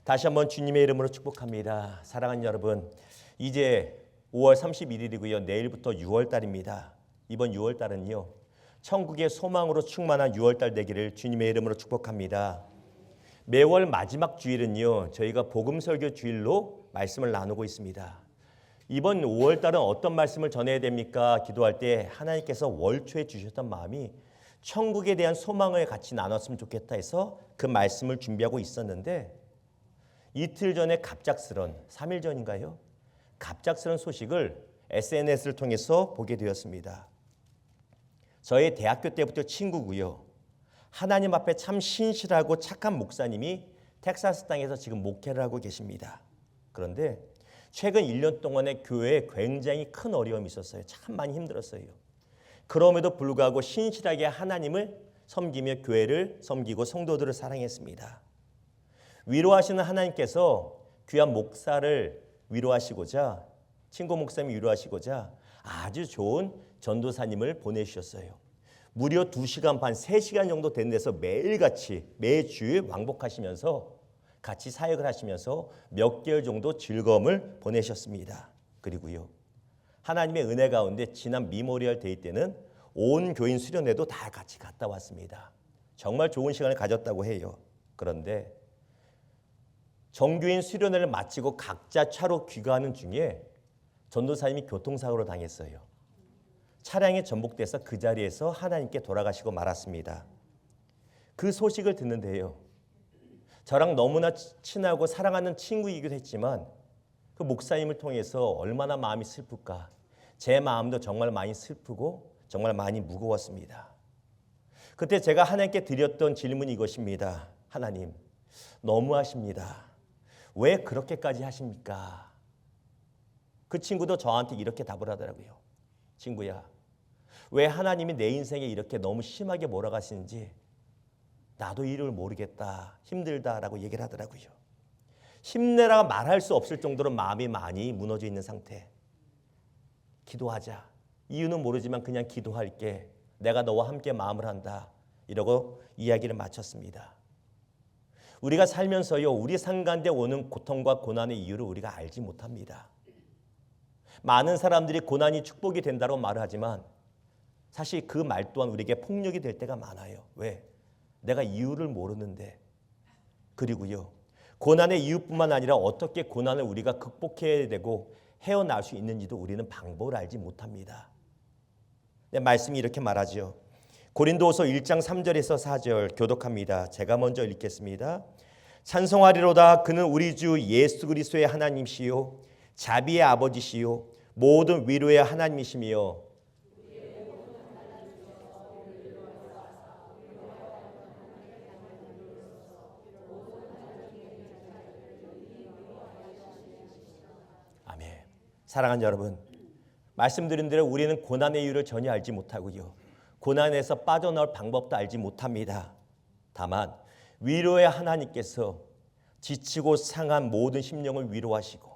다시 한번 주님의 이름으로 축복합니다. 사랑하는 여러분, 이제 5월 31일이고요. 내일부터 6월달입니다. 이번 6월달은요. 천국의 소망으로 충만한 6월달 되기를 주님의 이름으로 축복합니다. 매월 마지막 주일은요. 저희가 복음설교 주일로 말씀을 나누고 있습니다. 이번 5월달은 어떤 말씀을 전해야 됩니까? 기도할 때 하나님께서 월초에 주셨던 마음이 천국에 대한 소망을 같이 나눴으면 좋겠다 해서 그 말씀을 준비하고 있었는데 이틀 전에 갑작스런 3일 전인가요? 갑작스런 소식을 SNS를 통해서 보게 되었습니다. 저의 대학교 때부터 친구고요. 하나님 앞에 참 신실하고 착한 목사님이 텍사스 땅에서 지금 목회를 하고 계십니다. 그런데 최근 1년 동안에 교회에 굉장히 큰 어려움이 있었어요. 참 많이 힘들었어요. 그럼에도 불구하고 신실하게 하나님을 섬기며 교회를 섬기고 성도들을 사랑했습니다. 위로하시는 하나님께서 귀한 목사를 위로하시고자 친구 목사님이 위로하시고자 아주 좋은 전도사님을 보내주셨어요. 무려 2시간 반, 3시간 정도 된 데서 매일같이 매주 왕복하시면서 같이 사역을 하시면서 몇 개월 정도 즐거움을 보내셨습니다. 그리고요. 하나님의 은혜 가운데 지난 미모리얼 데이 때는 온 교인 수련회도 다 같이 갔다 왔습니다. 정말 좋은 시간을 가졌다고 해요. 그런데 정교인 수련회를 마치고 각자 차로 귀가하는 중에 전도사님이 교통사고로 당했어요. 차량에 전복돼서 그 자리에서 하나님께 돌아가시고 말았습니다. 그 소식을 듣는데요. 저랑 너무나 친하고 사랑하는 친구이기도 했지만 그 목사님을 통해서 얼마나 마음이 슬플까. 제 마음도 정말 많이 슬프고 정말 많이 무거웠습니다. 그때 제가 하나님께 드렸던 질문이 이것입니다. 하나님, 너무하십니다. 왜 그렇게까지 하십니까? 그 친구도 저한테 이렇게 답을 하더라고요. 친구야, 왜 하나님이 내 인생에 이렇게 너무 심하게 몰아가시는지 나도 이유를 모르겠다. 힘들다라고 얘기를 하더라고요. 힘내라 말할 수 없을 정도로 마음이 많이 무너져 있는 상태. 기도하자. 이유는 모르지만 그냥 기도할게. 내가 너와 함께 마음을 한다. 이러고 이야기를 마쳤습니다. 우리가 살면서요. 우리 삶 가운데 오는 고통과 고난의 이유를 우리가 알지 못합니다. 많은 사람들이 고난이 축복이 된다고 말을 하지만 사실 그 말 또한 우리에게 폭력이 될 때가 많아요. 왜? 내가 이유를 모르는데. 그리고요. 고난의 이유뿐만 아니라 어떻게 고난을 우리가 극복해야 되고 헤어나올 수 있는지도 우리는 방법을 알지 못합니다. 말씀이 이렇게 말하죠. 고린도후서 1장 3절에서 4절 교독합니다. 제가 먼저 읽겠습니다. 찬송하리로다. 그는 우리 주 예수 그리스도의 하나님이시요 자비의 아버지시요 모든 위로의 하나님이시며 아멘. 사랑하는 여러분, 말씀드린 대로 우리는 고난의 이유를 전혀 알지 못하고요. 고난에서 빠져나올 방법도 알지 못합니다. 다만 위로의 하나님께서 지치고 상한 모든 심령을 위로하시고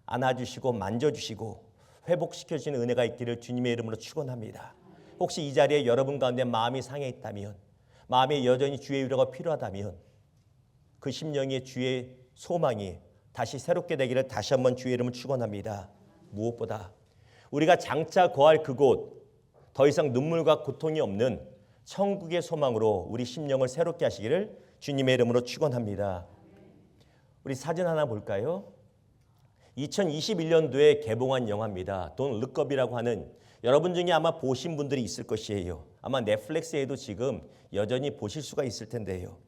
안아주시고 만져주시고 회복시켜주시는 은혜가 있기를 주님의 이름으로 축원합니다. 혹시 이 자리에 여러분 가운데 마음이 상해 있다면, 마음에 여전히 주의 위로가 필요하다면 그 심령의 주의 소망이 다시 새롭게 되기를 다시 한번 주의 이름을 축원합니다. 무엇보다 우리가 장차 거할 그곳, 더 이상 눈물과 고통이 없는 천국의 소망으로 우리 심령을 새롭게 하시기를 주님의 이름으로 축원합니다. 우리 사진 하나 볼까요? 2021년도에 개봉한 영화입니다. Don't Look Up이라고 하는, 여러분 중에 아마 보신 분들이 있을 것이에요. 아마 넷플릭스에도 지금 여전히 보실 수가 있을 텐데요.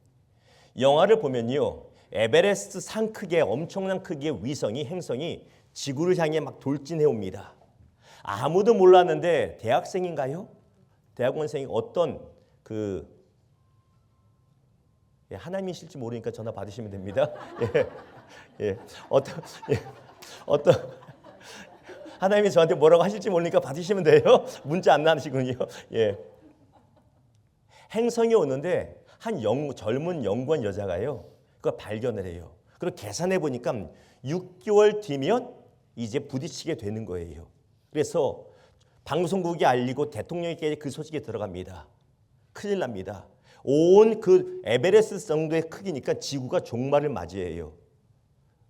영화를 보면요. 에베레스트 산 크기의 엄청난 크기의 위성이, 행성이 지구를 향해 막 돌진해 옵니다. 아무도 몰랐는데 대학생인가요? 대학원생이 어떤 하나님이실지 모르니까 전화 받으시면 됩니다. 어떤 하나님이 저한테 뭐라고 하실지 모르니까 받으시면 돼요. 문자 안 나시군요. 행성이 오는데 한 젊은 연구원 여자가요. 그걸 발견을 해요. 그리고 계산해 보니까 6개월 뒤면 이제 부딪히게 되는 거예요. 그래서 방송국이 알리고 대통령에게 그 소식이 들어갑니다. 큰일 납니다. 온 그 에베레스트 정도의 크기니까 지구가 종말을 맞이해요.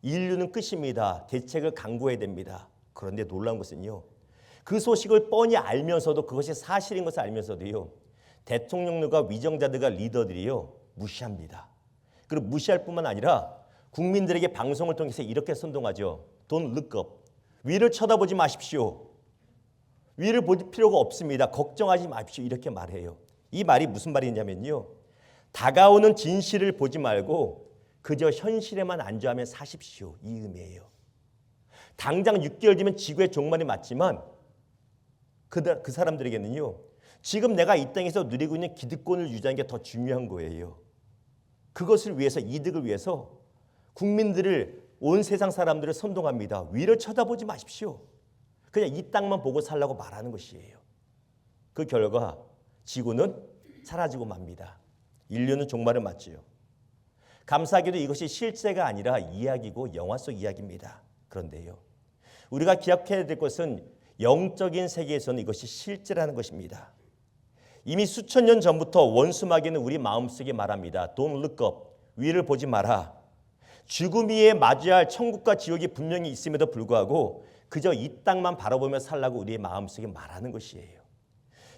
인류는 끝입니다. 대책을 강구해야 됩니다. 그런데 놀라운 것은요. 그 소식을 뻔히 알면서도 그것이 사실인 것을 알면서도요. 대통령들과 위정자들과 리더들이요. 무시합니다. 그리고 무시할 뿐만 아니라 국민들에게 방송을 통해서 이렇게 선동하죠. Don't look up. 위를 쳐다보지 마십시오. 위를 볼 필요가 없습니다. 걱정하지 마십시오. 이렇게 말해요. 이 말이 무슨 말이냐면요. 다가오는 진실을 보지 말고 그저 현실에만 안주하며 사십시오. 이 의미예요. 당장 6개월 뒤면 지구의 종말이 맞지만 그 사람들에게는요. 지금 내가 이 땅에서 누리고 있는 기득권을 유지하는 게 더 중요한 거예요. 그것을 위해서 이득을 위해서 국민들을 온 세상 사람들을 선동합니다. 위를 쳐다보지 마십시오. 그냥 이 땅만 보고 살라고 말하는 것이에요. 그 결과 지구는 사라지고 맙니다. 인류는 종말을 맞지요. 감사하게도 이것이 실제가 아니라 이야기고 영화 속 이야기입니다. 그런데요. 우리가 기억해야 될 것은 영적인 세계에서는 이것이 실제라는 것입니다. 이미 수천 년 전부터 원수마귀는 우리 마음속에 말합니다. Don't look up. 위를 보지 마라. 죽음 위에 맞이할 천국과 지옥이 분명히 있음에도 불구하고 그저 이 땅만 바라보며 살라고 우리의 마음속에 말하는 것이에요.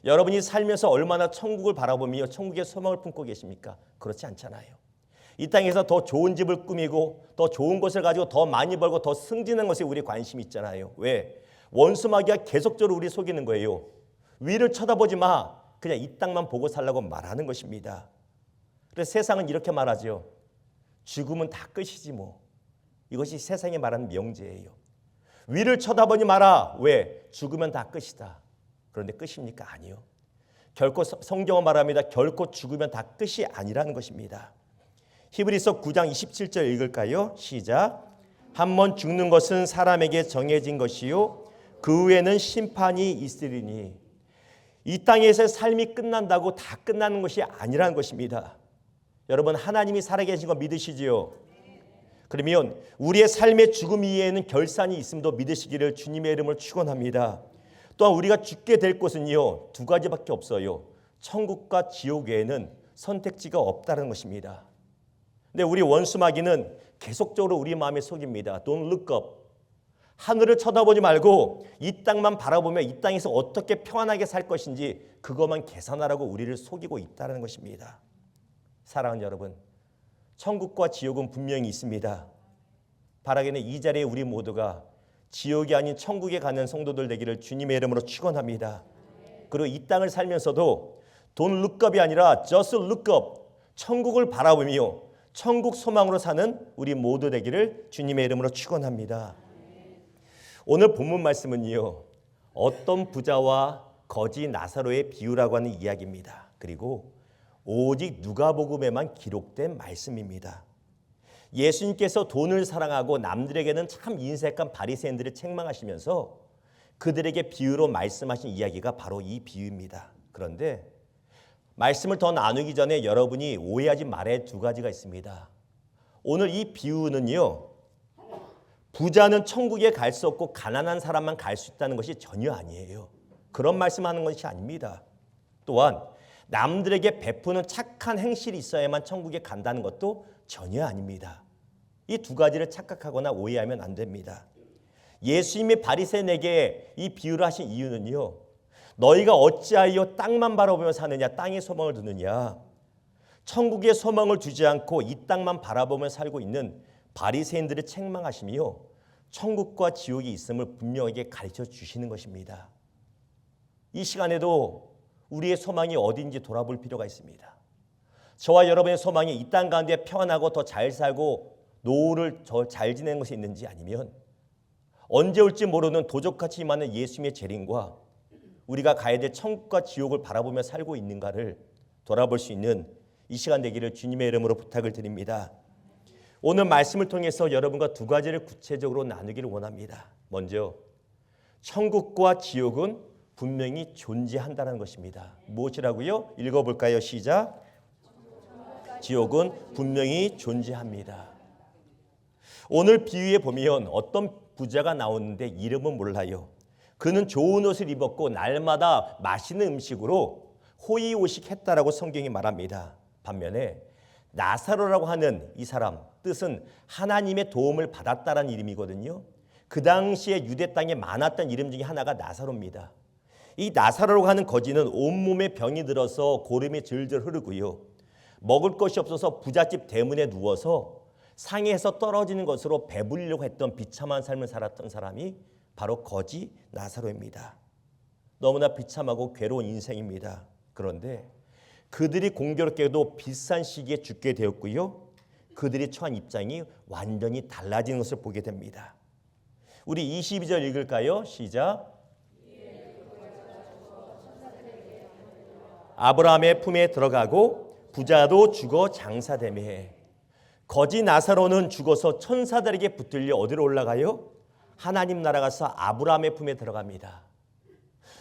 여러분이 살면서 얼마나 천국을 바라보며 천국의 소망을 품고 계십니까? 그렇지 않잖아요. 이 땅에서 더 좋은 집을 꾸미고 더 좋은 것을 가지고 더 많이 벌고 더 승진하는 것에 우리 관심이 있잖아요. 왜? 원수마귀가 계속적으로 우리 속이는 거예요. 위를 쳐다보지 마. 그냥 이 땅만 보고 살라고 말하는 것입니다. 그래서 세상은 이렇게 말하죠. 죽으면 다 끝이지 뭐. 이것이 세상이 말하는 명제예요. 위를 쳐다보지 마라. 왜? 죽으면 다 끝이다. 그런데 끝입니까? 아니요. 결코 성경은 말합니다. 결코 죽으면 다 끝이 아니라는 것입니다. 히브리서 9장 27절 읽을까요? 시작. 한 번 죽는 것은 사람에게 정해진 것이요 그 후에는 심판이 있으리니. 이 땅에서의 삶이 끝난다고 다 끝나는 것이 아니라는 것입니다. 여러분 하나님이 살아계신 거 믿으시지요? 그러면 우리의 삶의 죽음 이후에는 결산이 있음도 믿으시기를 주님의 이름으로 축원합니다. 또한 우리가 죽게 될 곳은요 두 가지밖에 없어요. 천국과 지옥 외에는 선택지가 없다는 것입니다. 근데 우리 원수마귀는 계속적으로 우리 마음에 속입니다. Don't look up. 하늘을 쳐다보지 말고 이 땅만 바라보며 이 땅에서 어떻게 평안하게 살 것인지 그것만 계산하라고 우리를 속이고 있다는 것입니다. 사랑하는 여러분, 천국과 지옥은 분명히 있습니다. 바라기는 이 자리에 우리 모두가 지옥이 아닌 천국에 가는 성도들 되기를 주님의 이름으로 축원합니다. 그리고 이 땅을 살면서도 Don't look up이 아니라 Just look up. 천국을 바라보며 천국 소망으로 사는 우리 모두 되기를 주님의 이름으로 축원합니다. 오늘 본문 말씀은요. 어떤 부자와 거지 나사로의 비유라고 하는 이야기입니다. 그리고 오직 누가복음에만 기록된 말씀입니다. 예수님께서 돈을 사랑하고 남들에게는 참 인색한 바리새인들을 책망하시면서 그들에게 비유로 말씀하신 이야기가 바로 이 비유입니다. 그런데 말씀을 더 나누기 전에 여러분이 오해하지 말아야 할 두 가지가 있습니다. 오늘 이 비유는요. 부자는 천국에 갈 수 없고 가난한 사람만 갈 수 있다는 것이 전혀 아니에요. 그런 말씀하는 것이 아닙니다. 또한 남들에게 베푸는 착한 행실이 있어야만 천국에 간다는 것도 전혀 아닙니다. 이 두 가지를 착각하거나 오해하면 안 됩니다. 예수님이 바리새인에게 이 비유를 하신 이유는요. 너희가 어찌하여 땅만 바라보며 사느냐, 땅의 소망을 두느냐. 천국의 소망을 두지 않고 이 땅만 바라보며 살고 있는 바리새인들을 책망하시며 천국과 지옥이 있음을 분명하게 가르쳐 주시는 것입니다. 이 시간에도 우리의 소망이 어딘지 돌아볼 필요가 있습니다. 저와 여러분의 소망이 이 땅 가운데 평안하고 더 잘 살고 노후를 더 잘 지내는 것이 있는지 아니면 언제 올지 모르는 도적같이 임하는 예수님의 재림과 우리가 가야 될 천국과 지옥을 바라보며 살고 있는가를 돌아볼 수 있는 이 시간 되기를 주님의 이름으로 부탁을 드립니다. 오늘 말씀을 통해서 여러분과 두 가지를 구체적으로 나누기를 원합니다. 먼저 천국과 지옥은 분명히 존재한다는 것입니다. 무엇이라고요? 읽어볼까요? 시작. 지옥은 분명히 존재합니다. 오늘 비유에 보면 어떤 부자가 나오는데 이름은 몰라요. 그는 좋은 옷을 입었고 날마다 맛있는 음식으로 호의호식했다라고 성경이 말합니다. 반면에 나사로라고 하는 이 사람 뜻은 하나님의 도움을 받았다라는 이름이거든요. 그 당시에 유대 땅에 많았던 이름 중에 하나가 나사로입니다. 이 나사로라고 하는 거지는 온몸에 병이 들어서 고름이 질질 흐르고요. 먹을 것이 없어서 부잣집 대문에 누워서 상에서 떨어지는 것으로 배불리려고 했던 비참한 삶을 살았던 사람이 바로 거지 나사로입니다. 너무나 비참하고 괴로운 인생입니다. 그런데 그들이 공교롭게도 비슷한 시기에 죽게 되었고요. 그들이 처한 입장이 완전히 달라지는 것을 보게 됩니다. 우리 22절 읽을까요? 시작. 아브라함의 품에 들어가고 부자도 죽어 장사되매. 거지 나사로는 죽어서 천사들에게 붙들려 어디로 올라가요? 하나님 나라 가서 아브라함의 품에 들어갑니다.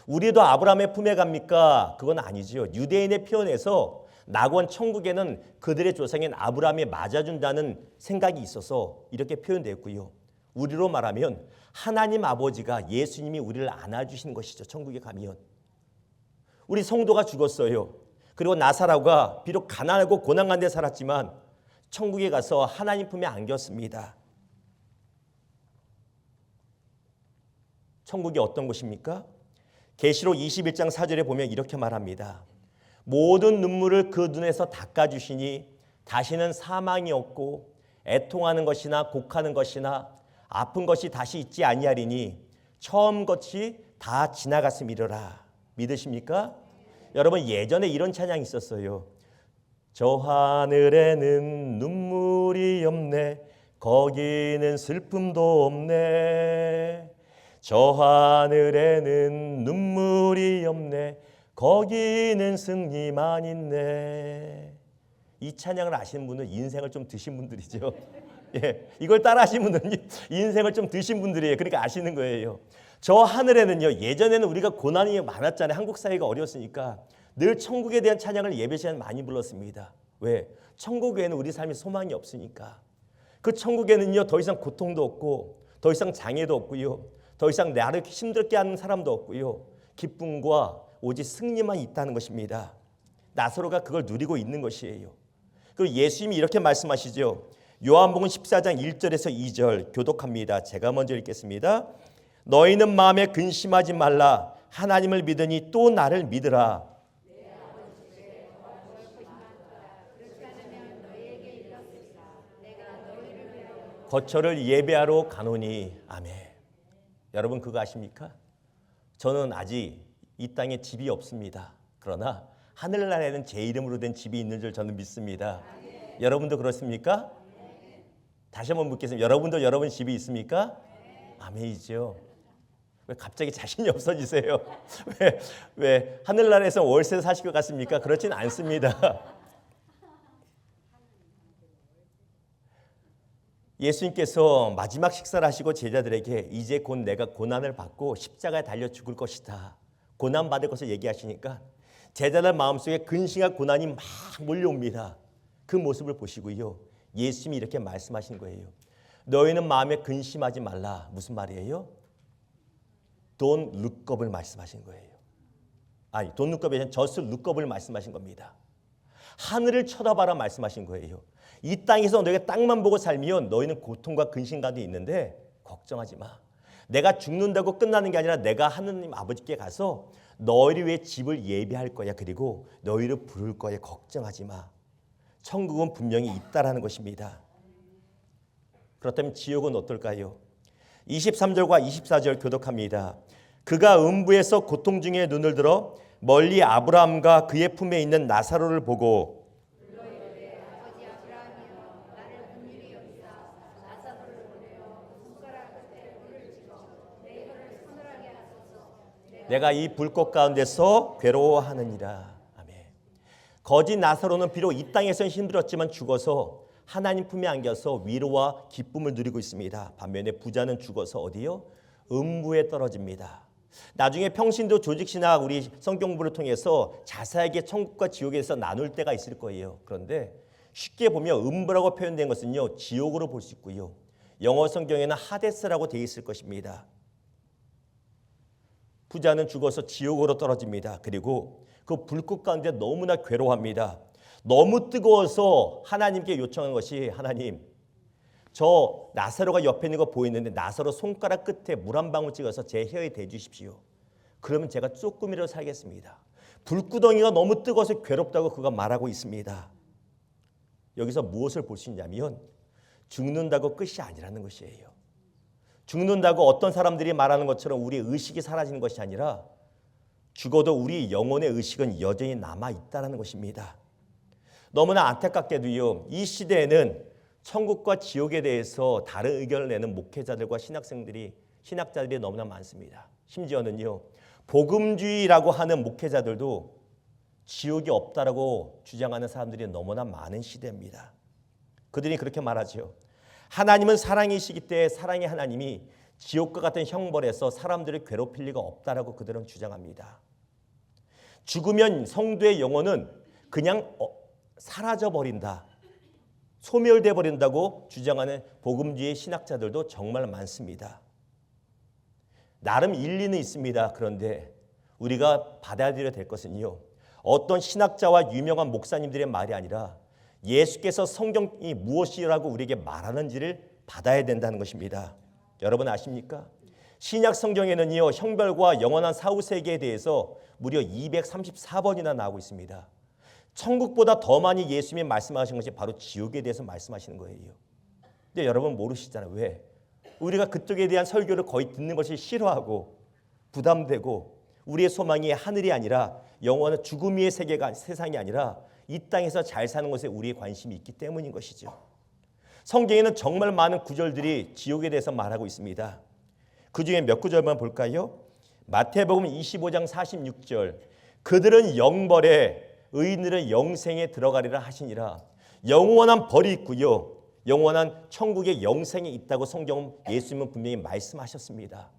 우리도 아브라함의 품에 갑니까? 그건 아니죠. 유대인의 표현에서 낙원 천국에는 그들의 조상인 아브라함이 맞아준다는 생각이 있어서 이렇게 표현되었고요. 우리로 말하면 하나님 아버지가 예수님이 우리를 안아주시는 것이죠. 천국에 가면. 우리 성도가 죽었어요. 그리고 나사로가 비록 가난하고 고난한 데 살았지만 천국에 가서 하나님 품에 안겼습니다. 천국이 어떤 곳입니까? 계시록 21장 4절에 보면 이렇게 말합니다. 모든 눈물을 그 눈에서 닦아주시니 다시는 사망이 없고 애통하는 것이나 곡하는 것이나 아픈 것이 다시 있지 아니하리니 처음 것이 다 지나갔음이로라. 믿으십니까? 여러분 예전에 이런 찬양이 있었어요. 저 하늘에는 눈물이 없네 거기는 슬픔도 없네 저 하늘에는 눈물이 없네 거기는 승리만 있네. 이 찬양을 아시는 분은 인생을 좀 드신 분들이죠. 예, 이걸 따라 하시는 분은 인생을 좀 드신 분들이에요. 그러니까 아시는 거예요. 저 하늘에는요, 예전에는 우리가 고난이 많았잖아요. 한국 사회가 어려웠으니까 늘 천국에 대한 찬양을 예배 시간에 많이 불렀습니다. 왜? 천국 외에는 우리 삶에 소망이 없으니까. 그 천국에는요 더 이상 고통도 없고 더 이상 장애도 없고요. 더 이상 나를 힘들게 하는 사람도 없고요. 기쁨과 오직 승리만 있다는 것입니다. 나사로가 그걸 누리고 있는 것이에요. 그리고 예수님이 이렇게 말씀하시죠. 요한복음 14장 1절에서 2절 교독합니다. 제가 먼저 읽겠습니다. 너희는 마음에 근심하지 말라. 하나님을 믿으니 또 나를 믿으라. 거처를 예배하러 가노니. 아멘. 여러분 그거 아십니까? 저는 아직 이 땅에 집이 없습니다. 그러나 하늘나라에는 제 이름으로 된 집이 있는 줄 저는 믿습니다. 여러분도 그렇습니까? 다시 한번 묻겠습니다. 여러분도 여러분 집이 있습니까? 아멘이죠. 왜 갑자기 자신이 없어지세요? 왜 하늘나라에서 월세 사실 것 같습니까? 그렇진 않습니다. 예수님께서 마지막 식사를 하시고 제자들에게 이제 곧 내가 고난을 받고 십자가에 달려 죽을 것이다. 고난받을 것을 얘기하시니까 제자들 마음속에 근심과 고난이 막 몰려옵니다. 그 모습을 보시고요. 예수님이 이렇게 말씀하신 거예요. 너희는 마음에 근심하지 말라. 무슨 말이에요? Don't look up을 말씀하신 거예요. 아니, don't look up이 아니라 just look up을 말씀하신 겁니다. 하늘을 쳐다봐라 말씀하신 거예요. 이 땅에서 너희가 땅만 보고 살면 너희는 고통과 근심가도 있는데 걱정하지 마. 내가 죽는다고 끝나는 게 아니라 내가 하느님 아버지께 가서 너희를 위해 집을 예비할 거야. 그리고 너희를 부를 거야. 걱정하지 마. 천국은 분명히 있다라는 것입니다. 그렇다면 지옥은 어떨까요? 23절과 24절 교독합니다. 그가 음부에서 고통 중에 눈을 들어 멀리 아브라함과 그의 품에 있는 나사로를 보고 내가 이 불꽃 가운데서 괴로워하느니라. 아멘. 거짓 나사로는 비록 이 땅에서는 힘들었지만 죽어서 하나님 품에 안겨서 위로와 기쁨을 누리고 있습니다. 반면에 부자는 죽어서 어디요? 음부에 떨어집니다. 나중에 평신도 조직신학 우리 성경 공부를 통해서 자세하게 천국과 지옥에서 나눌 때가 있을 거예요. 그런데 쉽게 보면 음부라고 표현된 것은요 지옥으로 볼 수 있고요. 영어 성경에는 하데스라고 되어 있을 것입니다. 부자는 죽어서 지옥으로 떨어집니다. 그리고 그 불꽃 가운데 너무나 괴로워합니다. 너무 뜨거워서 하나님께 요청한 것이 하나님, 저 나사로가 옆에 있는 거 보이는데 나사로 손가락 끝에 물 한 방울 찍어서 제 혀에 대주십시오. 그러면 제가 조금이라도 살겠습니다. 불구덩이가 너무 뜨거워서 괴롭다고 그가 말하고 있습니다. 여기서 무엇을 볼 수 있냐면 죽는다고 끝이 아니라는 것이에요. 죽는다고 어떤 사람들이 말하는 것처럼 우리의 의식이 사라지는 것이 아니라 죽어도 우리 영혼의 의식은 여전히 남아있다는 것입니다. 너무나 안타깝게도요, 이 시대에는 천국과 지옥에 대해서 다른 의견을 내는 목회자들과 신학자들이 너무나 많습니다. 심지어는요, 복음주의라고 하는 목회자들도 지옥이 없다라고 주장하는 사람들이 너무나 많은 시대입니다. 그들이 그렇게 말하죠. 하나님은 사랑이시기 때문에 사랑의 하나님이 지옥과 같은 형벌에서 사람들을 괴롭힐 리가 없다라고 그들은 주장합니다. 죽으면 성도의 영혼은 그냥 사라져버린다, 소멸돼 버린다고 주장하는 복음주의 신학자들도 정말 많습니다. 나름 일리는 있습니다. 그런데 우리가 받아들여야 될 것은요, 어떤 신학자와 유명한 목사님들의 말이 아니라 예수께서 성경이 무엇이라고 우리에게 말하는지를 받아야 된다는 것입니다. 여러분 아십니까? 신약 성경에는요, 형벌과 영원한 사후 세계에 대해서 무려 234번이나 나오고 있습니다. 천국보다 더 많이 예수님이 말씀하신 것이 바로 지옥에 대해서 말씀하시는 거예요. 근데 여러분 모르시잖아요. 왜? 우리가 그쪽에 대한 설교를 거의 듣는 것이 싫어하고 부담되고 우리의 소망이 하늘이 아니라 영원한 죽음 위의 세상이 아니라 이 땅에서 잘 사는 것에 우리의 관심이 있기 때문인 것이죠. 성경에는 정말 많은 구절들이 지옥에 대해서 말하고 있습니다. 그 중에 몇 구절만 볼까요? 마태복음 25장 46절, 그들은 영벌에 의인들은 영생에 들어가리라 하시니라. 영원한 벌이 있고요, 영원한 천국의 영생이 있다고 성경은 예수님은 분명히 말씀하셨습니다.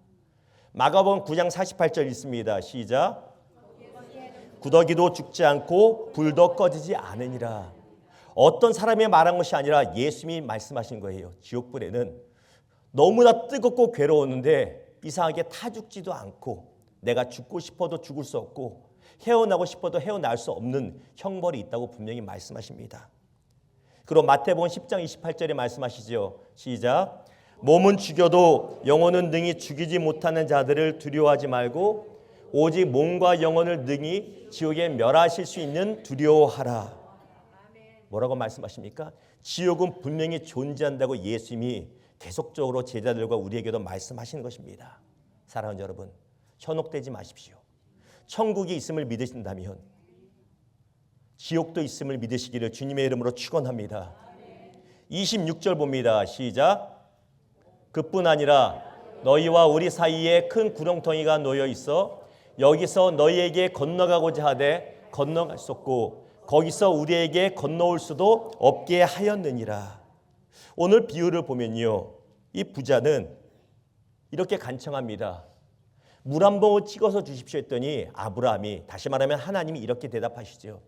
마가복음 9장 48절 있습니다. 시작. 구더기도 죽지 않고 불도 꺼지지 않으니라. 어떤 사람이 말한 것이 아니라 예수님이 말씀하신 거예요. 지옥불에는 너무나 뜨겁고 괴로웠는데 이상하게 타 죽지도 않고 내가 죽고 싶어도 죽을 수 없고 헤어나고 싶어도 헤어날 수 없는 형벌이 있다고 분명히 말씀하십니다. 그리고 마태복음 10장 28절에 말씀하시죠. 시작. 몸은 죽여도 영혼은 능히 죽이지 못하는 자들을 두려워하지 말고 오직 몸과 영혼을 능히 지옥에 멸하실 수 있는 두려워하라. 뭐라고 말씀하십니까? 지옥은 분명히 존재한다고 예수님이 계속적으로 제자들과 우리에게도 말씀하시는 것입니다. 사랑하는 여러분, 현혹되지 마십시오. 천국이 있음을 믿으신다면 지옥도 있음을 믿으시기를 주님의 이름으로 축원합니다. 26절 봅니다. 시작. 그뿐 아니라 너희와 우리 사이에 큰 구렁텅이가 놓여 있어 여기서 너희에게 건너가고자 하되 건너갈 수 없고 거기서 우리에게 건너올 수도 없게 하였느니라. 오늘 비유를 보면요, 이 부자는 이렇게 간청합니다. 물 한 봉을 찍어서 주십시오 했더니 아브라함이, 다시 말하면 하나님이 이렇게 대답하시죠.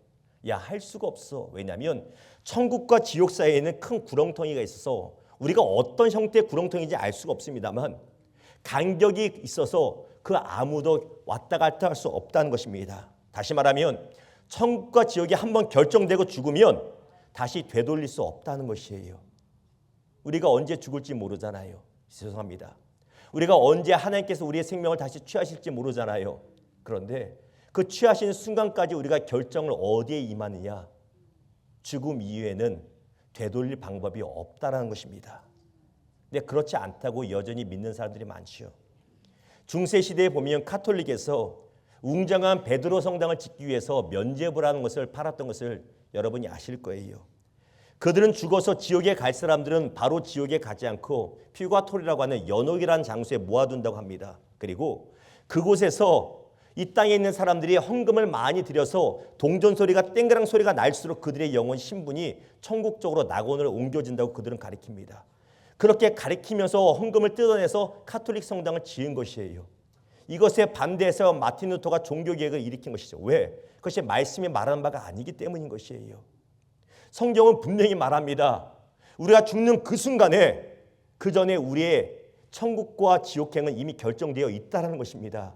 야, 할 수가 없어. 왜냐하면 천국과 지옥 사이에는 큰 구렁텅이가 있어서 우리가 어떤 형태의 구렁텅이인지 알 수가 없습니다만 간격이 있어서 그 아무도 왔다 갔다 할 수 없다는 것입니다. 다시 말하면 천국과 지옥이 한번 결정되고 죽으면 다시 되돌릴 수 없다는 것이에요. 우리가 언제 죽을지 모르잖아요. 죄송합니다. 우리가 언제 하나님께서 우리의 생명을 다시 취하실지 모르잖아요. 그런데 그 취하시는 순간까지 우리가 결정을 어디에 임하느냐, 죽음 이후에는 되돌릴 방법이 없다라는 것입니다. 근데 그렇지 않다고 여전히 믿는 사람들이 많죠. 중세 시대에 보면 카톨릭에서 웅장한 베드로 성당을 짓기 위해서 면죄부를 하는 것을 팔았던 것을 여러분이 아실 거예요. 그들은 죽어서 지옥에 갈 사람들은 바로 지옥에 가지 않고 퓨가토리라고 하는 연옥이라는 장소에 모아둔다고 합니다. 그리고 그곳에서 이 땅에 있는 사람들이 헌금을 많이 들여서 동전 소리가 땡그랑 소리가 날수록 그들의 영혼 신분이 천국 쪽으로 낙원으로 옮겨진다고 그들은 가리킵니다. 그렇게 가리키면서 헌금을 뜯어내서 카톨릭 성당을 지은 것이에요. 이것에 반대해서 마틴 루터가 종교개혁을 일으킨 것이죠. 왜? 그것이 말씀이 말하는 바가 아니기 때문인 것이에요. 성경은 분명히 말합니다. 우리가 죽는 그 순간에 그 전에 우리의 천국과 지옥행은 이미 결정되어 있다는 것입니다.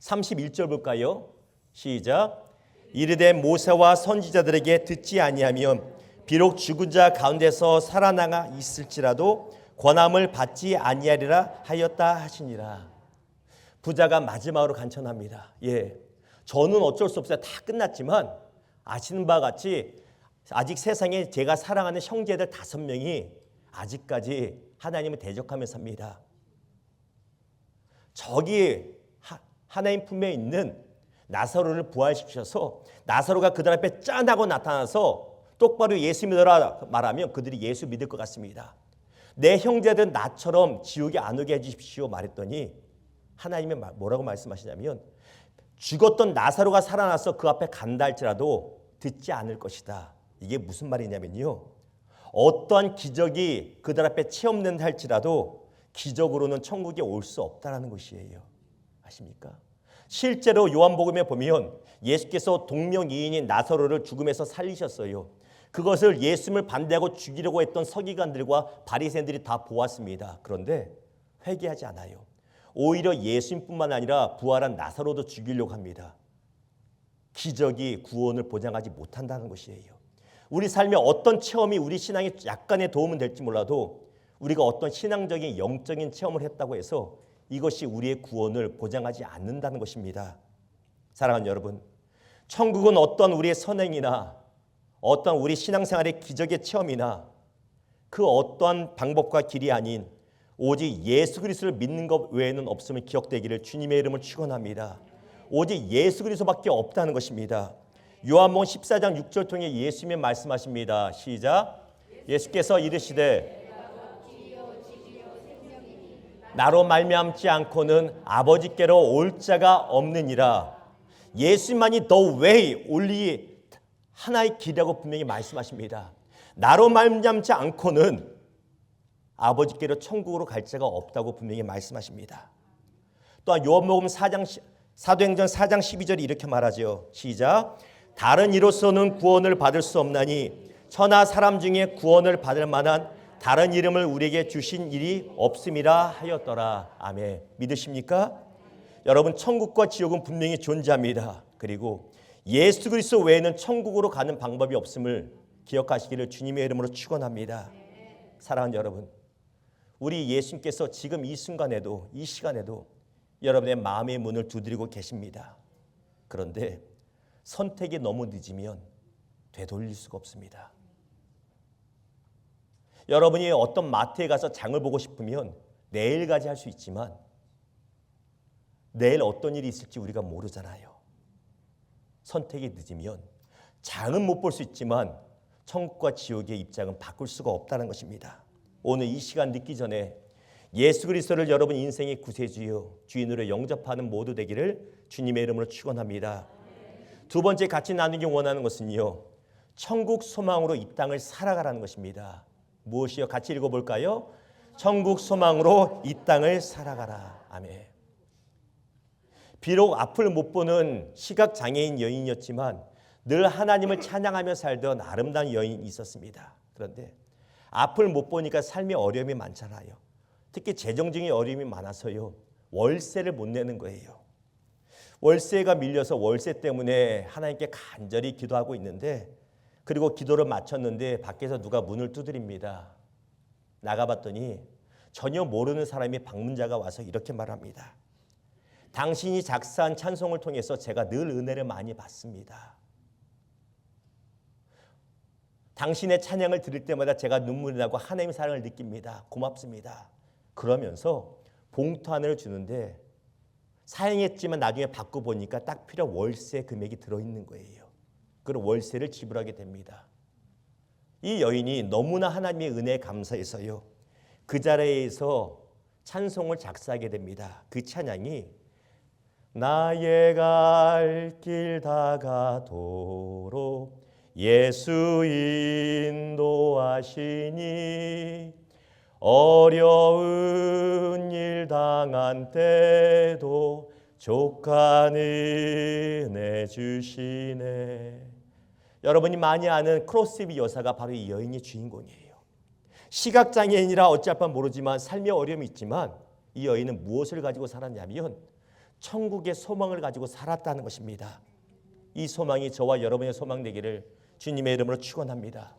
31절 볼까요? 시작. 이르되 모세와 선지자들에게 듣지 아니하면 비록 죽은 자 가운데서 살아나가 있을지라도 권함을 받지 아니하리라 하였다 하시니라. 부자가 마지막으로 간청합니다. 저는 어쩔 수 없어요. 다 끝났지만 아시는 바와 같이 아직 세상에 제가 사랑하는 형제들 5명이 아직까지 하나님을 대적하며 삽니다. 저기 하나님 품에 있는 나사로를 부활시키셔서 나사로가 그들 앞에 짠하고 나타나서 똑바로 예수 믿어라 말하면 그들이 예수 믿을 것 같습니다. 내 형제들 나처럼 지옥에 안 오게 해주십시오 말했더니 하나님이 뭐라고 말씀하시냐면 죽었던 나사로가 살아나서 그 앞에 간다 할지라도 듣지 않을 것이다. 이게 무슨 말이냐면요, 어떠한 기적이 그들 앞에 체험된다 할지라도 기적으로는 천국에 올 수 없다는 것이에요. 아십니까? 실제로 요한복음에 보면 예수께서 동명이인인 나사로를 죽음에서 살리셨어요. 그것을 예수님을 반대하고 죽이려고 했던 서기관들과 바리새인들이 다 보았습니다. 그런데 회개하지 않아요. 오히려 예수님뿐만 아니라 부활한 나사로도 죽이려고 합니다. 기적이 구원을 보장하지 못한다는 것이에요. 우리 삶에 어떤 체험이 우리 신앙에 약간의 도움은 될지 몰라도 우리가 어떤 신앙적인 영적인 체험을 했다고 해서 이것이 우리의 구원을 보장하지 않는다는 것입니다. 사랑하는 여러분, 천국은 어떤 우리의 선행이나 어떤 우리 신앙생활의 기적의 체험이나 그 어떠한 방법과 길이 아닌 오직 예수 그리스도를 믿는 것 외에는 없음을 기억되기를 주님의 이름을 축원합니다. 오직 예수 그리스도밖에 없다는 것입니다. 요한복음 14장 6절 통해 예수님이 말씀하십니다. 시작. 예수께서 이르시되 나로 말미암지 않고는 아버지께로 올 자가 없느니라. 예수님만이 the way, only 하나의 길이라고 분명히 말씀하십니다. 나로 말미암지 않고는 아버지께로 천국으로 갈 자가 없다고 분명히 말씀하십니다. 또한 요한복음 사도행전 4장 12절이 이렇게 말하죠. 시작. 다른 이로서는 구원을 받을 수 없나니 천하 사람 중에 구원을 받을 만한 다른 이름을 우리에게 주신 일이 없음이라 하였더라. 아멘. 믿으십니까? 여러분, 천국과 지옥은 분명히 존재합니다. 그리고 예수 그리스도 외에는 천국으로 가는 방법이 없음을 기억하시기를 주님의 이름으로 축원합니다. 사랑하는 여러분, 우리 예수님께서 지금 이 순간에도, 이 시간에도 여러분의 마음의 문을 두드리고 계십니다. 그런데 선택이 너무 늦으면 되돌릴 수가 없습니다. 여러분이 어떤 마트에 가서 장을 보고 싶으면 내일까지 할 수 있지만 내일 어떤 일이 있을지 우리가 모르잖아요. 선택이 늦으면 장은 못 볼 수 있지만 천국과 지옥의 입장은 바꿀 수가 없다는 것입니다. 오늘 이 시간 늦기 전에 예수 그리스도를 여러분 인생의 구세주요 주인으로 영접하는 모두 되기를 주님의 이름으로 축원합니다. 두 번째 같이 나누기 원하는 것은요, 천국 소망으로 이 땅을 살아가라는 것입니다. 무엇이요? 같이 읽어볼까요? 천국 소망으로 이 땅을 살아가라. 아멘. 비록 앞을 못 보는 시각장애인 여인이었지만 늘 하나님을 찬양하며 살던 아름다운 여인이 있었습니다. 그런데 앞을 못 보니까 삶의 어려움이 많잖아요. 특히 재정적인 어려움이 많아서요, 월세를 못 내는 거예요. 월세가 밀려서 월세 때문에 하나님께 간절히 기도하고 있는데, 그리고 기도를 마쳤는데 밖에서 누가 문을 두드립니다. 나가봤더니 전혀 모르는 사람이 방문자가 와서 이렇게 말합니다. 당신이 작사한 찬송을 통해서 제가 늘 은혜를 많이 받습니다. 당신의 찬양을 들을 때마다 제가 눈물이 나고 하나님의 사랑을 느낍니다. 고맙습니다. 그러면서 봉투 하나를 주는데 사용했지만 나중에 받고 보니까 딱 필요한 월세 금액이 들어있는 거예요. 그리고 월세를 지불하게 됩니다. 이 여인이 너무나 하나님의 은혜에 감사해서요, 그 자리에서 찬송을 작사하게 됩니다. 그 찬양이 나의 갈 길 다가도록 예수 인도하시니 어려운 일 당한 때도 족한 은혜 주시네. 여러분이 많이 아는 크로스비 여사가 바로 이 여인의 주인공이에요. 시각장애인이라 어찌할까 모르지만 삶의 어려움이 있지만 이 여인은 무엇을 가지고 살았냐면 천국의 소망을 가지고 살았다는 것입니다. 이 소망이 저와 여러분의 소망 되기를 주님의 이름으로 축원합니다.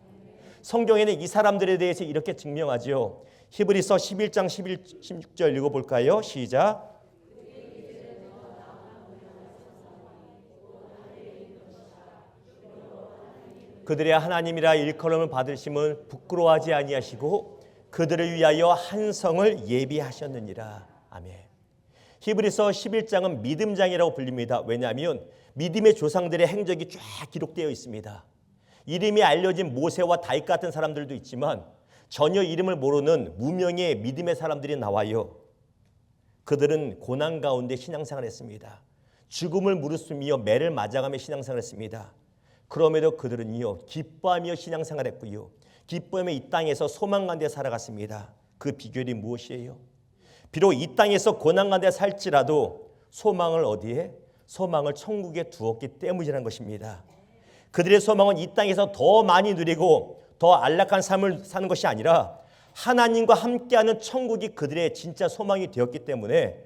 성경에는 이 사람들에 대해서 이렇게 증명하죠. 히브리서 11장 16절 읽어볼까요? 시작. 그들의 하나님이라 일컬음을 받으심은 부끄러워하지 아니하시고 그들을 위하여 한 성을 예비하셨느니라. 아멘. 히브리서 11장은 믿음장이라고 불립니다. 왜냐하면 믿음의 조상들의 행적이 쫙 기록되어 있습니다. 이름이 알려진 모세와 다윗 같은 사람들도 있지만 전혀 이름을 모르는 무명의 믿음의 사람들이 나와요. 그들은 고난 가운데 신앙생활을 했습니다. 죽음을 무릅쓰며 매를 맞아가며 신앙생활을 했습니다. 그럼에도 그들은요 기뻐하며 신앙생활을 했고요. 기뻐하며 이 땅에서 소망 가운데 살아갔습니다. 그 비결이 무엇이에요? 비록 이 땅에서 고난 가운데 살지라도 소망을 어디에? 소망을 천국에 두었기 때문이라는 것입니다. 그들의 소망은 이 땅에서 더 많이 누리고 더 안락한 삶을 사는 것이 아니라 하나님과 함께하는 천국이 그들의 진짜 소망이 되었기 때문에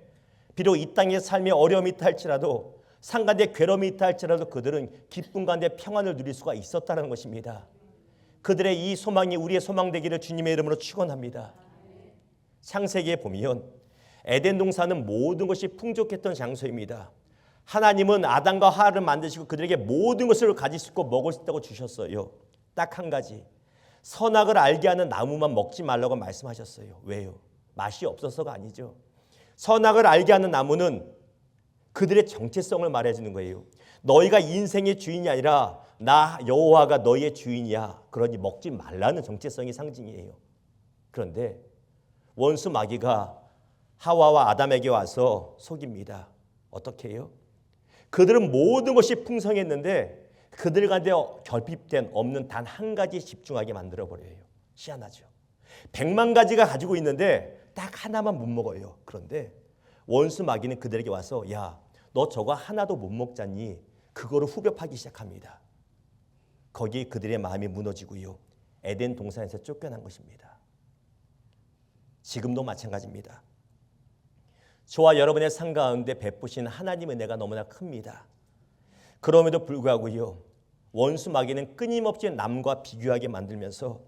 비록 이 땅에서 삶에 어려움이 있다 할지라도 상간대 괴로움이 있다 할지라도 그들은 기쁨 가운데 평안을 누릴 수가 있었다는 것입니다. 그들의 이 소망이 우리의 소망 되기를 주님의 이름으로 축원합니다. 창세기에 보면 에덴 동산은 모든 것이 풍족했던 장소입니다. 하나님은 아담과 하와를 만드시고 그들에게 모든 것을 가질 수 있고 먹을 수 있다고 주셨어요. 딱 한 가지, 선악을 알게 하는 나무만 먹지 말라고 말씀하셨어요. 왜요? 맛이 없어서가 아니죠. 선악을 알게 하는 나무는 그들의 정체성을 말해주는 거예요. 너희가 인생의 주인이 아니라 나 여호와가 너희의 주인이야. 그러니 먹지 말라는 정체성이 상징이에요. 그런데 원수 마귀가 하와와 아담에게 와서 속입니다. 어떻게 해요? 그들은 모든 것이 풍성했는데 그들 가운데 결핍된 없는 단 한 가지에 집중하게 만들어버려요. 희한하죠. 100만 가지가 가지고 있는데 딱 하나만 못 먹어요. 그런데 원수 마귀는 그들에게 와서 야, 너 저거 하나도 못 먹잖니? 그거를 후벼파기 시작합니다. 거기에 그들의 마음이 무너지고요. 에덴 동산에서 쫓겨난 것입니다. 지금도 마찬가지입니다. 저와 여러분의 삶 가운데 베푸신 하나님의 은혜가 너무나 큽니다. 그럼에도 불구하고요. 원수 마귀는 끊임없이 남과 비교하게 만들면서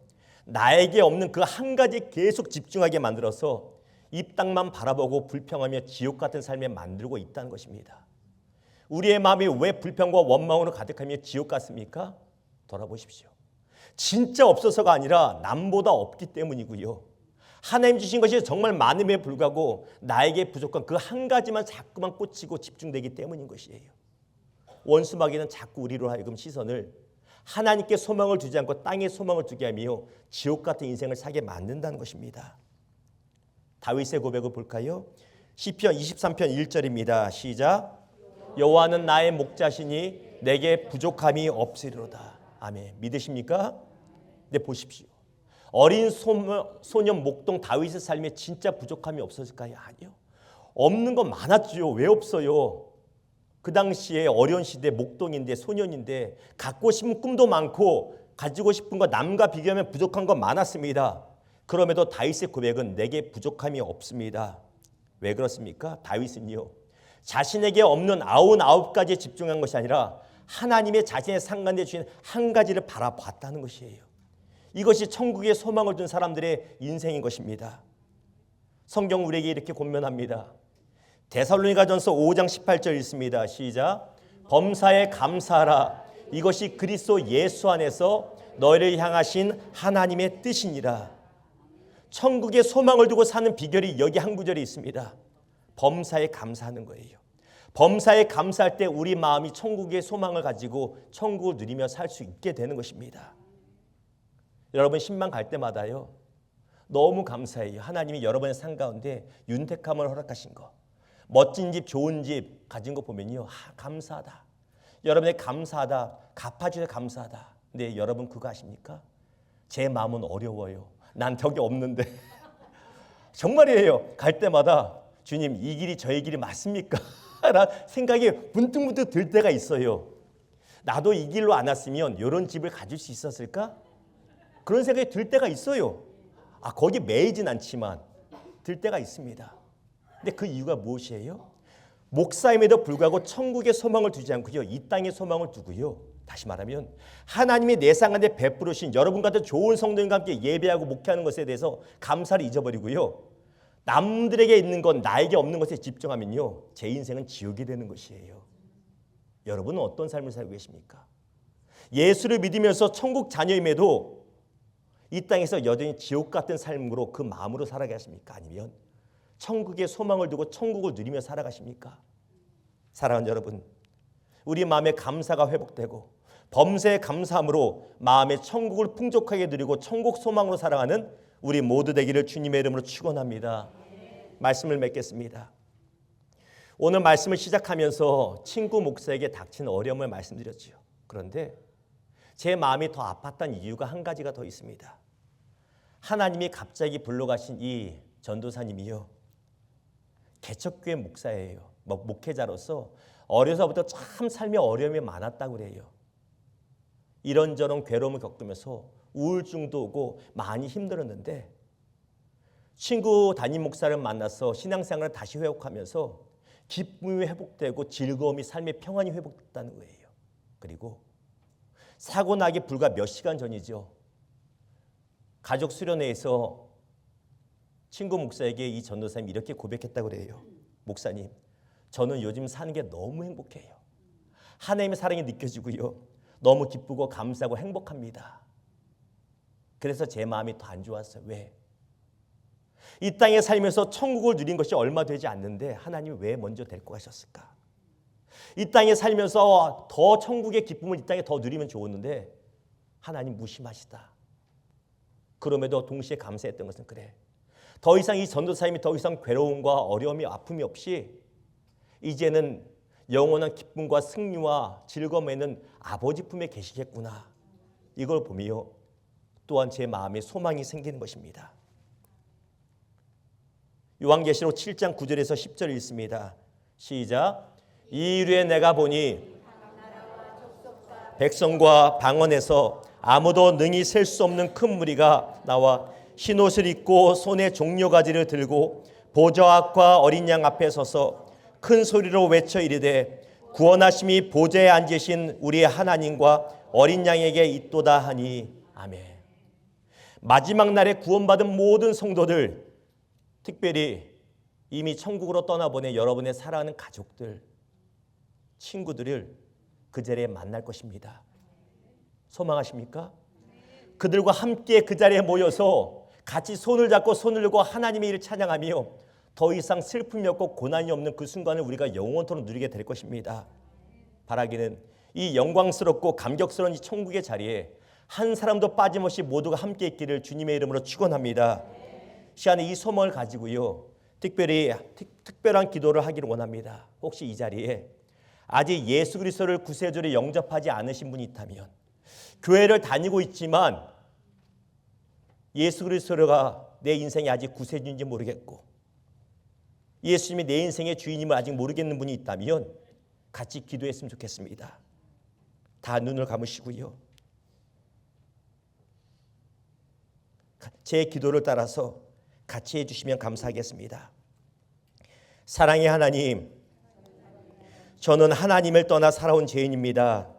나에게 없는 그 한 가지에 계속 집중하게 만들어서 이 땅만 바라보고 불평하며 지옥 같은 삶에 만들고 있다는 것입니다. 우리의 마음이 왜 불평과 원망으로 가득하며 지옥 같습니까? 돌아보십시오. 진짜 없어서가 아니라 남보다 없기 때문이고요. 하나님 주신 것이 정말 많음에 불구하고 나에게 부족한 그 한 가지만 자꾸만 꽂히고 집중되기 때문인 것이에요. 원수 마귀는 자꾸 우리로 하여금 시선을 하나님께 소망을 두지 않고 땅에 소망을 두게 하며 지옥 같은 인생을 살게 만든다는 것입니다. 다윗의 고백을 볼까요? 시편 23편 1절입니다. 시작. 여호와는 나의 목자시니 내게 부족함이 없으리로다. 아멘. 믿으십니까? 네, 보십시오. 어린 소년 목동 다윗의 삶에 진짜 부족함이 없었을까요? 아니요. 없는 건 많았죠. 왜 없어요? 그 당시에 어려운 시대 목동인데 소년인데 갖고 싶은 꿈도 많고 가지고 싶은 거 남과 비교하면 부족한 건 많았습니다. 그럼에도 다윗의 고백은 내게 부족함이 없습니다. 왜 그렇습니까? 다윗은요. 자신에게 없는 99가지에 집중한 것이 아니라 하나님의 자신의 상관에 주신 한 가지를 바라봤다는 것이에요. 이것이 천국의 소망을 둔 사람들의 인생인 것입니다. 성경 우리에게 이렇게 권면합니다. 데살로니가전서 5장 18절 읽습니다. 시작. 범사에 감사하라. 이것이 그리스도 예수 안에서 너희를 향하신 하나님의 뜻이니라. 천국의 소망을 두고 사는 비결이 여기 한 구절에 있습니다. 범사에 감사하는 거예요. 범사에 감사할 때 우리 마음이 천국의 소망을 가지고 천국을 누리며 살 수 있게 되는 것입니다. 여러분 신방 갈 때마다요. 너무 감사해요. 하나님이 여러분의 삶 가운데 윤택함을 허락하신 거. 멋진 집, 좋은 집 가진 거 보면요. 감사하다. 여러분의 감사하다. 갚아주셔서 감사하다. 근데 여러분 그거 아십니까? 제 마음은 어려워요. 난 덕이 없는데. 정말이에요. 갈 때마다 주님 이 길이 저의 길이 맞습니까? 라는 생각이 문득문득 들 때가 있어요. 나도 이 길로 안 왔으면 이런 집을 가질 수 있었을까? 그런 생각이 들 때가 있어요. 거기 매이진 않지만 들 때가 있습니다. 근데 그 이유가 무엇이에요? 목사임에도 불구하고 천국의 소망을 두지 않고요, 이 땅의 소망을 두고요, 다시 말하면 하나님이 내 상 가운데 베푸르신 여러분 같은 좋은 성도님과 함께 예배하고 목회하는 것에 대해서 감사를 잊어버리고요, 남들에게 있는 것, 나에게 없는 것에 집중하면요, 제 인생은 지옥이 되는 것이에요. 여러분은 어떤 삶을 살고 계십니까? 예수를 믿으면서 천국 자녀임에도 이 땅에서 여전히 지옥 같은 삶으로 그 마음으로 살아가십니까? 아니면 천국의 소망을 두고 천국을 누리며 살아가십니까? 사랑하는 여러분, 우리 마음에 감사가 회복되고 범사에 감사함으로 마음의 천국을 풍족하게 누리고 천국 소망으로 살아가는 우리 모두 되기를 주님의 이름으로 축원합니다. 말씀을 맺겠습니다. 오늘 말씀을 시작하면서 친구 목사에게 닥친 어려움을 말씀드렸지요. 그런데 제 마음이 더 아팠던 이유가 한 가지가 더 있습니다. 하나님이 갑자기 불러가신 이 전도사님이요, 개척교회 목사예요. 목회자로서 어려서부터 참 삶에 어려움이 많았다고 그래요. 이런저런 괴로움을 겪으면서 우울증도 오고 많이 힘들었는데 친구 담임 목사를 만나서 신앙생활을 다시 회복하면서 기쁨이 회복되고 즐거움이, 삶의 평안이 회복됐다는 거예요. 그리고 사고 나기 불과 몇 시간 전이죠. 가족 수련회에서 친구 목사에게 이 전도사님이 이렇게 고백했다고 그래요. 목사님, 저는 요즘 사는 게 너무 행복해요. 하나님의 사랑이 느껴지고요, 너무 기쁘고 감사하고 행복합니다. 그래서 제 마음이 더 안 좋았어요. 왜? 이 땅에 살면서 천국을 누린 것이 얼마 되지 않는데 하나님이 왜 먼저 데리고 가셨을까? 이 땅에 살면서 더 천국의 기쁨을 이 땅에 더 누리면 좋았는데 하나님 무심하시다. 그럼에도 동시에 감사했던 것은, 그래, 더 이상 이 전도사님이 더 이상 괴로움과 어려움이, 아픔이 없이 이제는 영원한 기쁨과 승리와 즐거움에는 아버지 품에 계시겠구나. 이걸 보며 또한 제 마음에 소망이 생기는 것입니다. 요한계시록 7장 9절에서 10절 읽습니다. 시작. 이 이후에 내가 보니 백성과 방언에서 아무도 능히 셀 수 없는 큰 무리가 나와 흰옷을 입고 손에 종려가지를 들고 보좌 앞과 어린 양 앞에 서서 큰 소리로 외쳐 이르되 구원하심이 보좌에 앉으신 우리 하나님과 어린 양에게 있도다 하니 아멘. 마지막 날에 구원받은 모든 성도들, 특별히 이미 천국으로 떠나보낸 여러분의 사랑하는 가족들, 친구들을 그 자리에 만날 것입니다. 소망하십니까? 그들과 함께 그 자리에 모여서 같이 손을 잡고 손을 들고 하나님의 일을 찬양하며 더 이상 슬픔이 없고 고난이 없는 그 순간을 우리가 영원토록 누리게 될 것입니다. 바라기는 이 영광스럽고 감격스러운 이 천국의 자리에 한 사람도 빠짐없이 모두가 함께 있기를 주님의 이름으로 축원합니다. 시간에 이 소망을 가지고요, 특별한 기도를 하기를 원합니다. 혹시 이 자리에 아직 예수 그리스도를 구세주로 영접하지 않으신 분이 있다면, 교회를 다니고 있지만 예수 그리스도가 내 인생이 아직 구세주인지 모르겠고 예수님이 내 인생의 주인임을 아직 모르겠는 분이 있다면 같이 기도했으면 좋겠습니다. 다 눈을 감으시고요, 제 기도를 따라서 같이 해주시면 감사하겠습니다. 사랑의 하나님, 저는 하나님을 떠나 살아온 죄인입니다.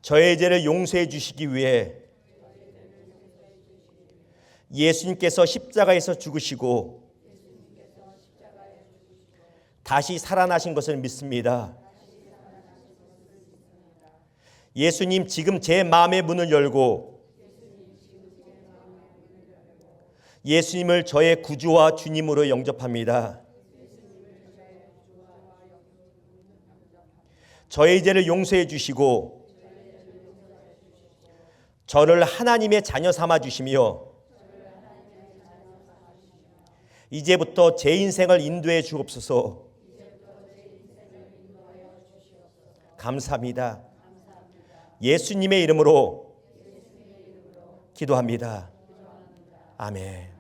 저의 죄를 용서해 주시기 위해 예수님께서 십자가에서 죽으시고 다시 살아나신 것을 믿습니다. 예수님, 지금 제 마음의 문을 열고 예수님을 저의 구주와 주님으로 영접합니다. 저의 죄를 용서해 주시고 저를 하나님의 자녀 삼아 주시며 이제부터 제 인생을 인도해 주옵소서. 감사합니다. 예수님의 이름으로 기도합니다. 아멘.